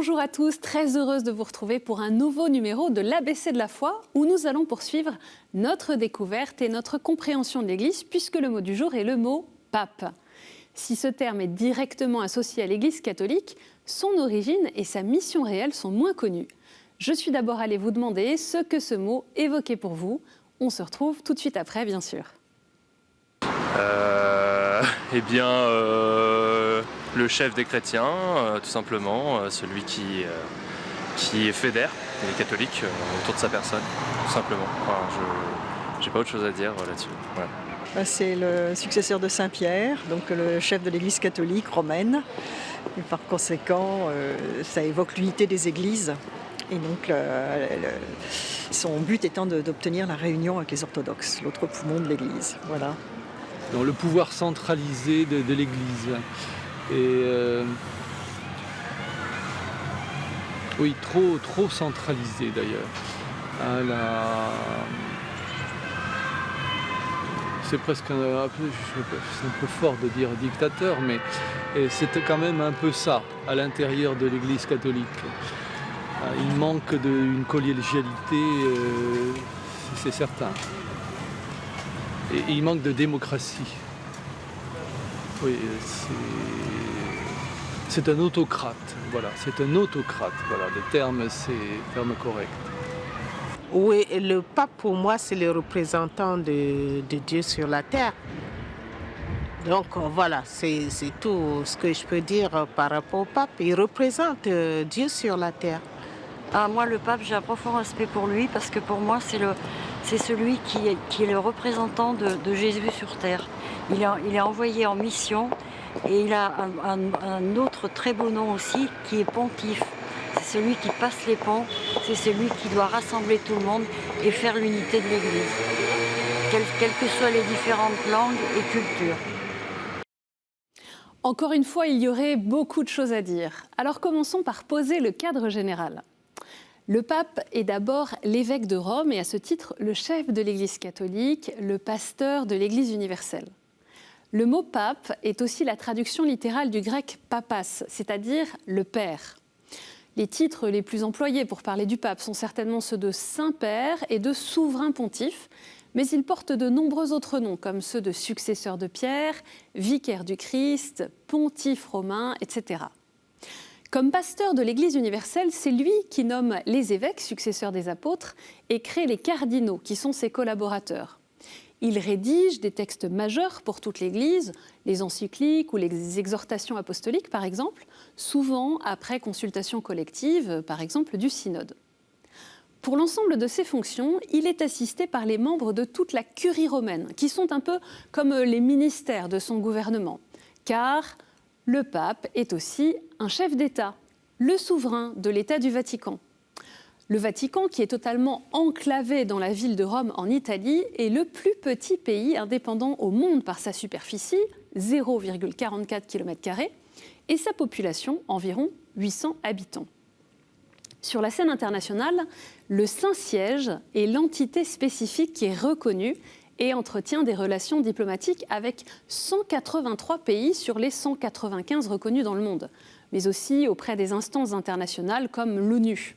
Bonjour à tous, très heureuse de vous retrouver pour un nouveau numéro de l'ABC de la foi où nous allons poursuivre notre découverte et notre compréhension de l'Église puisque le mot du jour est le mot « pape ». Si ce terme est directement associé à l'Église catholique, son origine et sa mission réelle sont moins connues. Je suis d'abord allée vous demander ce que ce mot évoquait pour vous. On se retrouve tout de suite après, bien sûr. Le chef des chrétiens, tout simplement, celui qui fédère les catholiques autour de sa personne, tout simplement. Enfin, j'ai pas autre chose à dire là-dessus. Ouais. C'est le successeur de Saint-Pierre, donc le chef de l'Église catholique romaine. Et par conséquent, ça évoque l'unité des églises. Et donc, son but étant d'obtenir la réunion avec les orthodoxes, l'autre poumon de l'Église. Voilà. Dans le pouvoir centralisé de l'Église. Et oui, trop centralisé d'ailleurs. C'est presque c'est un peu fort de dire dictateur, mais c'était quand même un peu ça à l'intérieur de l'Église catholique. Il manque d'une collégialité, c'est certain. Et il manque de démocratie. Oui, c'est un autocrate, voilà, c'est un autocrate, voilà, le terme, c'est le terme correct. Oui, le pape pour moi, c'est le représentant de Dieu sur la terre. Donc voilà, c'est tout ce que je peux dire par rapport au pape. Il représente Dieu sur la terre. Ah, moi, le pape, j'ai un profond respect pour lui parce que pour moi, c'est celui qui est le représentant de Jésus sur terre. Il est envoyé en mission et il a un autre très beau nom aussi qui est pontife. C'est celui qui passe les ponts, c'est celui qui doit rassembler tout le monde et faire l'unité de l'Église, quelles que soient les différentes langues et cultures. Encore une fois, il y aurait beaucoup de choses à dire. Alors commençons par poser le cadre général. Le pape est d'abord l'évêque de Rome et à ce titre le chef de l'Église catholique, le pasteur de l'Église universelle. Le mot pape est aussi la traduction littérale du grec papas, c'est-à-dire le père. Les titres les plus employés pour parler du pape sont certainement ceux de Saint-Père et de souverain pontife, mais il porte de nombreux autres noms comme ceux de successeur de Pierre, vicaire du Christ, pontife romain, etc. Comme pasteur de l'Église universelle, c'est lui qui nomme les évêques, successeurs des apôtres, et crée les cardinaux, qui sont ses collaborateurs. Il rédige des textes majeurs pour toute l'Église, les encycliques ou les exhortations apostoliques, par exemple, souvent après consultation collective, par exemple du synode. Pour l'ensemble de ses fonctions, il est assisté par les membres de toute la curie romaine, qui sont un peu comme les ministères de son gouvernement, car le pape est aussi un chef d'État, le souverain de l'État du Vatican. Le Vatican, qui est totalement enclavé dans la ville de Rome en Italie, est le plus petit pays indépendant au monde par sa superficie, 0,44 km², et sa population, environ 800 habitants. Sur la scène internationale, le Saint-Siège est l'entité spécifique qui est reconnue et entretient des relations diplomatiques avec 183 pays sur les 195 reconnus dans le monde, mais aussi auprès des instances internationales comme l'ONU.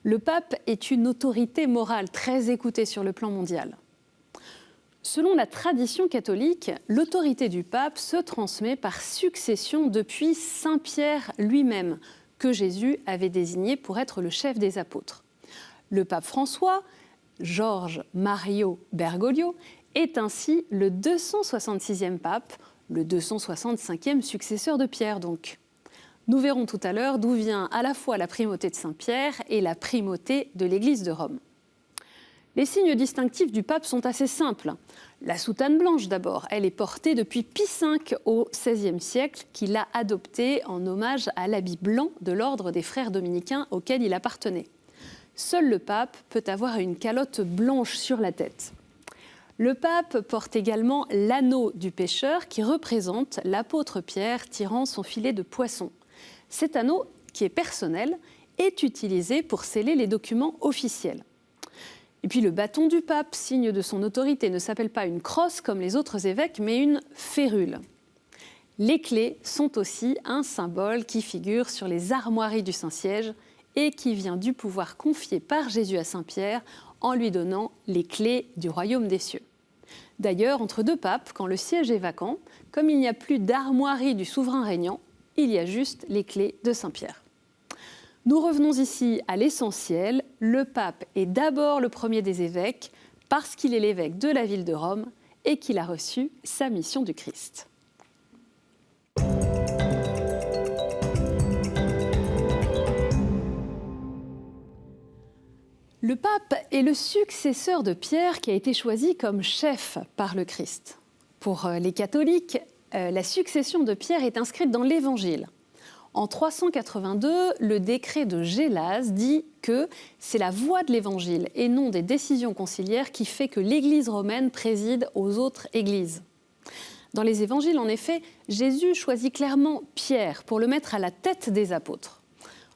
Le pape est une autorité morale très écoutée sur le plan mondial. Selon la tradition catholique, l'autorité du pape se transmet par succession depuis Saint Pierre lui-même, que Jésus avait désigné pour être le chef des apôtres. Le pape François, Georges Mario Bergoglio, est ainsi le 266e pape, le 265e successeur de Pierre donc. Nous verrons tout à l'heure d'où vient à la fois la primauté de Saint-Pierre et la primauté de l'Église de Rome. Les signes distinctifs du pape sont assez simples. La soutane blanche d'abord, elle est portée depuis Pie V au XVIe siècle, qui l'a adoptée en hommage à l'habit blanc de l'ordre des frères dominicains auquel il appartenait. Seul le pape peut avoir une calotte blanche sur la tête. Le pape porte également l'anneau du pêcheur qui représente l'apôtre Pierre tirant son filet de poisson. Cet anneau, qui est personnel, est utilisé pour sceller les documents officiels. Et puis le bâton du pape, signe de son autorité, ne s'appelle pas une crosse comme les autres évêques, mais une férule. Les clés sont aussi un symbole qui figure sur les armoiries du Saint-Siège et qui vient du pouvoir confié par Jésus à Saint Pierre en lui donnant les clés du royaume des cieux. D'ailleurs, entre deux papes, quand le siège est vacant, comme il n'y a plus d'armoirie du souverain régnant, il y a juste les clés de Saint Pierre. Nous revenons ici à l'essentiel. Le pape est d'abord le premier des évêques parce qu'il est l'évêque de la ville de Rome et qu'il a reçu sa mission du Christ. Le pape est le successeur de Pierre qui a été choisi comme chef par le Christ. Pour les catholiques, la succession de Pierre est inscrite dans l'Évangile. En 382, le décret de Gélase dit que c'est la voie de l'Évangile et non des décisions conciliaires qui fait que l'Église romaine préside aux autres églises. Dans les Évangiles, en effet, Jésus choisit clairement Pierre pour le mettre à la tête des apôtres.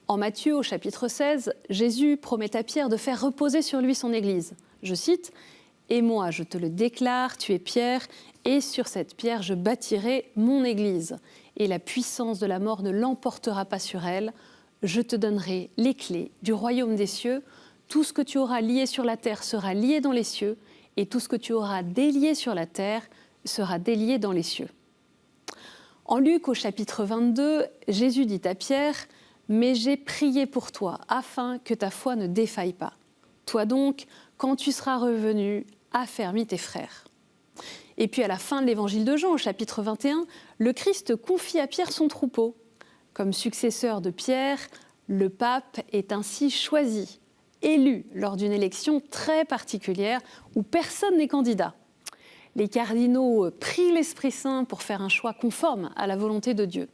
En Matthieu, au chapitre 16, Jésus promet à Pierre de faire reposer sur lui son Église. Je cite « Et moi, je te le déclare, tu es Pierre, et sur cette pierre, je bâtirai mon Église. Et la puissance de la mort ne l'emportera pas sur elle. Je te donnerai les clés du royaume des cieux. Tout ce que tu auras lié sur la terre sera lié dans les cieux, et tout ce que tu auras délié sur la terre sera délié dans les cieux. » En Luc, au chapitre 22, Jésus dit à Pierre « Mais j'ai prié pour toi, afin que ta foi ne défaille pas. Toi donc, quand tu seras revenu, affermis tes frères. » Et puis à la fin de l'évangile de Jean, au chapitre 21, le Christ confie à Pierre son troupeau. Comme successeur de Pierre, le pape est ainsi choisi, élu lors d'une élection très particulière où personne n'est candidat. Les cardinaux prient l'Esprit Saint pour faire un choix conforme à la volonté de Dieu.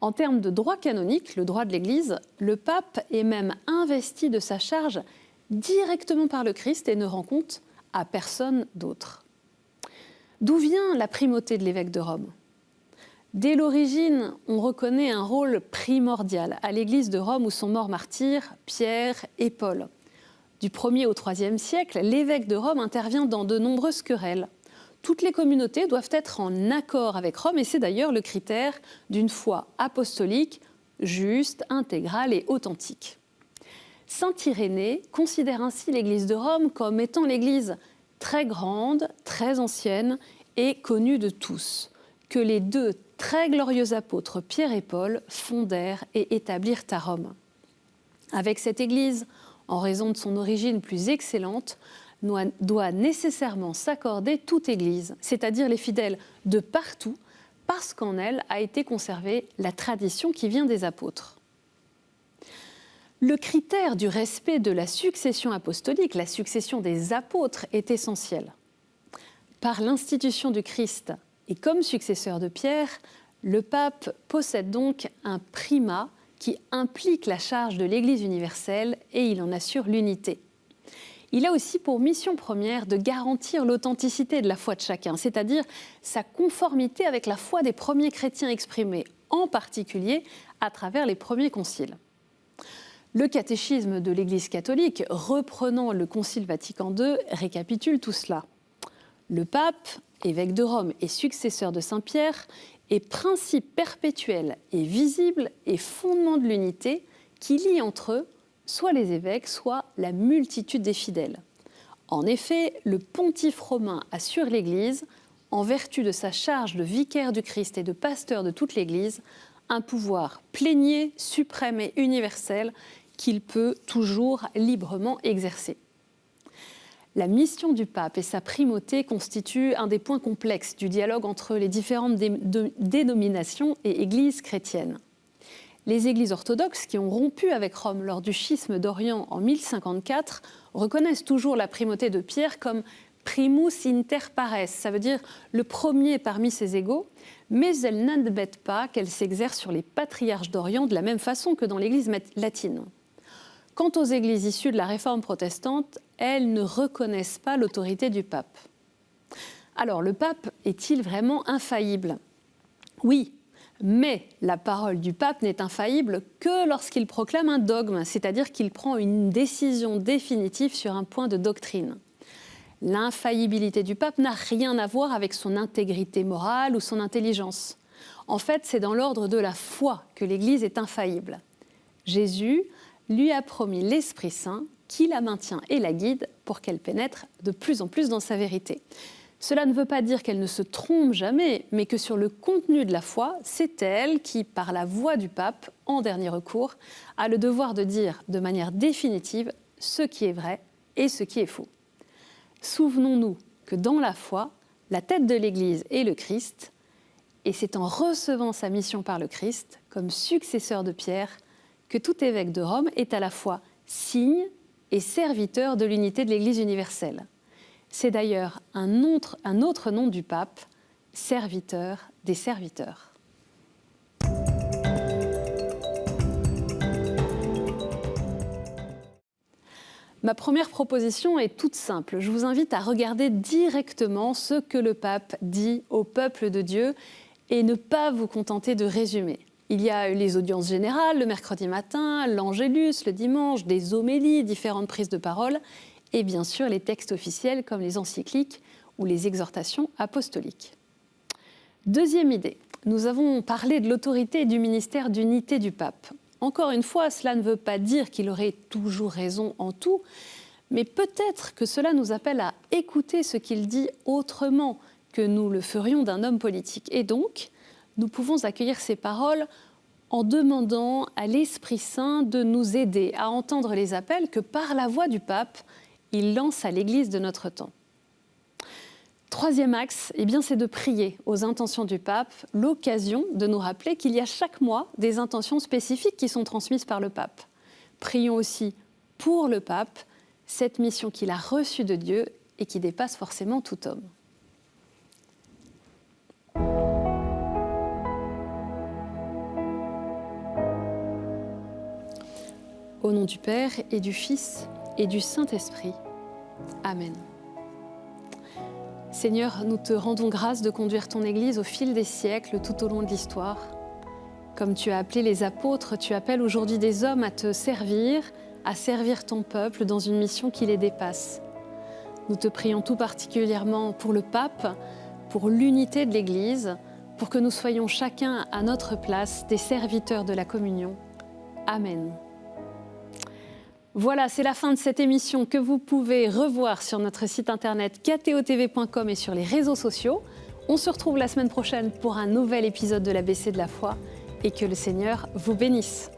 En termes de droit canonique, le droit de l'Église, le pape est même investi de sa charge directement par le Christ et ne rend compte à personne d'autre. D'où vient la primauté de l'évêque de Rome ? Dès l'origine, on reconnaît un rôle primordial à l'Église de Rome où sont morts martyrs Pierre et Paul. Du 1er au 3e siècle, l'évêque de Rome intervient dans de nombreuses querelles. Toutes les communautés doivent être en accord avec Rome et c'est d'ailleurs le critère d'une foi apostolique, juste, intégrale et authentique. Saint Irénée considère ainsi l'Église de Rome comme étant l'Église très grande, très ancienne et connue de tous, que les deux très glorieux apôtres Pierre et Paul fondèrent et établirent à Rome. Avec cette Église, en raison de son origine plus excellente, doit nécessairement s'accorder toute Église, c'est-à-dire les fidèles de partout, parce qu'en elle a été conservée la tradition qui vient des apôtres. Le critère du respect de la succession apostolique, la succession des apôtres, est essentiel. Par l'institution du Christ et comme successeur de Pierre, le pape possède donc un primat qui implique la charge de l'Église universelle et il en assure l'unité. Il a aussi pour mission première de garantir l'authenticité de la foi de chacun, c'est-à-dire sa conformité avec la foi des premiers chrétiens exprimée, en particulier à travers les premiers conciles. Le catéchisme de l'Église catholique, reprenant le Concile Vatican II, récapitule tout cela. Le pape, évêque de Rome et successeur de Saint-Pierre, est principe perpétuel et visible et fondement de l'unité qui lie entre eux soit les évêques, soit la multitude des fidèles. En effet, le pontife romain assure l'Église, en vertu de sa charge de vicaire du Christ et de pasteur de toute l'Église, un pouvoir plénier, suprême et universel qu'il peut toujours librement exercer. La mission du pape et sa primauté constituent un des points complexes du dialogue entre les différentes dénominations et églises chrétiennes. Les églises orthodoxes qui ont rompu avec Rome lors du schisme d'Orient en 1054 reconnaissent toujours la primauté de Pierre comme primus inter pares, ça veut dire le premier parmi ses égaux, mais elles n'admettent pas qu'elle s'exerce sur les patriarches d'Orient de la même façon que dans l'église latine. Quant aux églises issues de la réforme protestante, elles ne reconnaissent pas l'autorité du pape. Alors, le pape est-il vraiment infaillible ? Oui. Mais la parole du pape n'est infaillible que lorsqu'il proclame un dogme, c'est-à-dire qu'il prend une décision définitive sur un point de doctrine. L'infaillibilité du pape n'a rien à voir avec son intégrité morale ou son intelligence. En fait, c'est dans l'ordre de la foi que l'Église est infaillible. Jésus lui a promis l'Esprit Saint qui la maintient et la guide pour qu'elle pénètre de plus en plus dans sa vérité. Cela ne veut pas dire qu'elle ne se trompe jamais, mais que sur le contenu de la foi, c'est elle qui, par la voix du pape, en dernier recours, a le devoir de dire de manière définitive ce qui est vrai et ce qui est faux. Souvenons-nous que dans la foi, la tête de l'Église est le Christ, et c'est en recevant sa mission par le Christ, comme successeur de Pierre, que tout évêque de Rome est à la fois signe et serviteur de l'unité de l'Église universelle. C'est d'ailleurs un autre nom du pape, serviteur des serviteurs. Ma première proposition est toute simple. Je vous invite à regarder directement ce que le pape dit au peuple de Dieu et ne pas vous contenter de résumer. Il y a les audiences générales le mercredi matin, l'angélus le dimanche, des homélies, différentes prises de parole et bien sûr les textes officiels comme les encycliques ou les exhortations apostoliques. Deuxième idée, nous avons parlé de l'autorité et du ministère d'unité du pape. Encore une fois, cela ne veut pas dire qu'il aurait toujours raison en tout, mais peut-être que cela nous appelle à écouter ce qu'il dit autrement que nous le ferions d'un homme politique. Et donc, nous pouvons accueillir ces paroles en demandant à l'Esprit Saint de nous aider à entendre les appels que par la voix du pape, il lance à l'Église de notre temps. Troisième axe, c'est de prier aux intentions du pape, l'occasion de nous rappeler qu'il y a chaque mois des intentions spécifiques qui sont transmises par le pape. Prions aussi pour le pape, cette mission qu'il a reçue de Dieu et qui dépasse forcément tout homme. Au nom du Père et du Fils et du Saint-Esprit. Amen. Seigneur, nous te rendons grâce de conduire ton Église au fil des siècles tout au long de l'histoire. Comme tu as appelé les apôtres, tu appelles aujourd'hui des hommes à te servir, à servir ton peuple dans une mission qui les dépasse. Nous te prions tout particulièrement pour le pape, pour l'unité de l'Église, pour que nous soyons chacun à notre place des serviteurs de la communion. Amen. Voilà, c'est la fin de cette émission que vous pouvez revoir sur notre site internet ktotv.com et sur les réseaux sociaux. On se retrouve la semaine prochaine pour un nouvel épisode de l'ABC de la foi et que le Seigneur vous bénisse.